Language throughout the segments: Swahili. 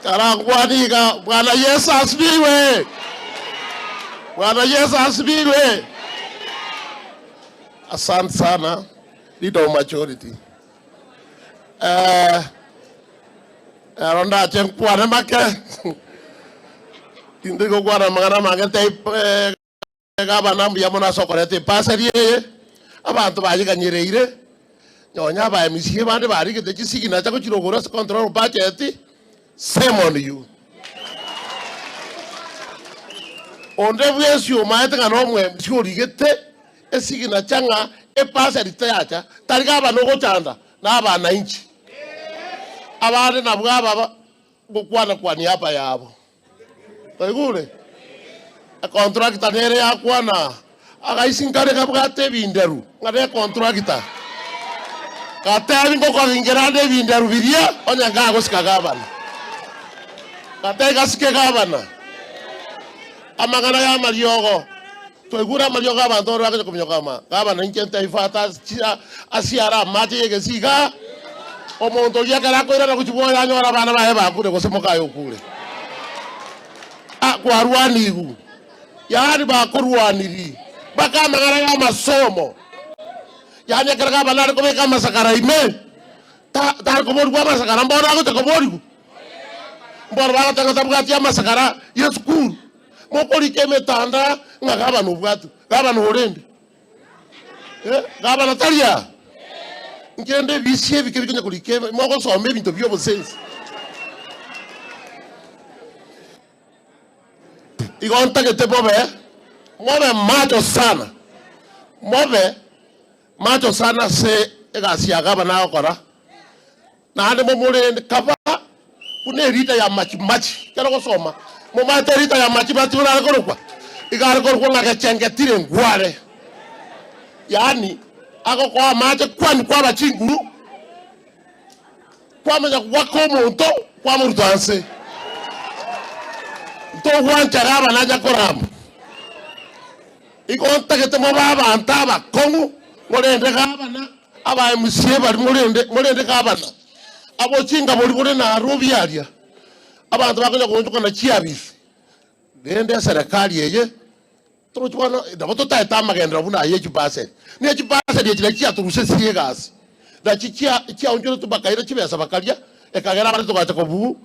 Karangwaniga, Bwana Yesu asifiwe. Bwana Yesu asifiwe. Asante sana. Leader of majority. Ronda cheng puana make. Tindiko kuana mangana mangete gabana mbiyamona sokorete paseriye. Abantu baje kanyireire. Nyonya ba emisiye bande bari kete kisigina chako chirogora control budget. Shame on you. Onde bwesyo maete ngano mwe msiorigete esigina changa paseri tayacha tariga banogo chanda na abana inchi. Abane na bwaba bukwana kwani hapa yabo. Bagule. A contract nere yakwana. Agaisinkare kabwate binderu. Ngare contract. Katabi ngoko bingerande binderu biria onyanga gosikagabana. Katega sike gabana. Amagana ya mariogo. Tuegura mariogo abantu rake kumyokama. Gabana inkenta ifata asiara mate yegesiga. Omonto yakara ko ira kuchiboya yanyora bana bahe bakure gosemoka yokure. Kwa ruanigu. Yari bakurwaniri. Baka magana ya masomo. Yani karaga bana ko beka masakara ime. Ta ko boru kwa masakara mbona ko te ko boru. Mbona ba ta ko bugati ya masakara ya school. Mokori keme tanda ngagaba no bwatu. Gaba no horende. Gaba na talia. Ngende bisie bikebikenya kulikema moko so maybe into bio sense. Igonta que te bobe. Mobe macho sana. Mobe macho sana se egasia gaba na okora. Na ande momore kapa une rita ya machi. Kero ko soma. Mo mate rita ya machi una ko kwa. Igara ko ngaka Kijinkitile Ngwale. Yani ako kwa mache kwani kwa bachinguru. Kwa manya wako Omonto kwa murutanse. To wancha gaba na jakoram. Iko ntakete mo baba antaba kongu ngorende gaba na aba emusie bari ngorende gaba na. Abo chinga bori na robi aria. Abantu bakonya kunjuka na chiabisi. Dende serikali yeye. Turuchwana dabato taita magendra buna yechi base. Ni yechi base de chilekia turuse siegas. Da chikia unjuro tubakaira chibesa bakalia ekagera bari tukacha kobu.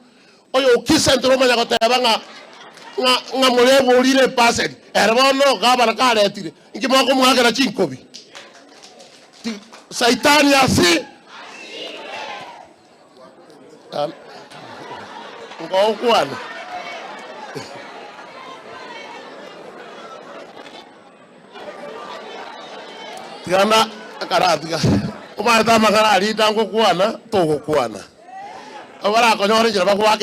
Oyo kisentro manya kotebanga nga mulebo ulire base. Erbono gabana kale etire. Ngimoko muhagera chinkobi. Saitani asi. Ngokwana. Tiana akaratiga. Uma ta makara ali tango kuana to kuana. Abara ko nyore jira ba kwa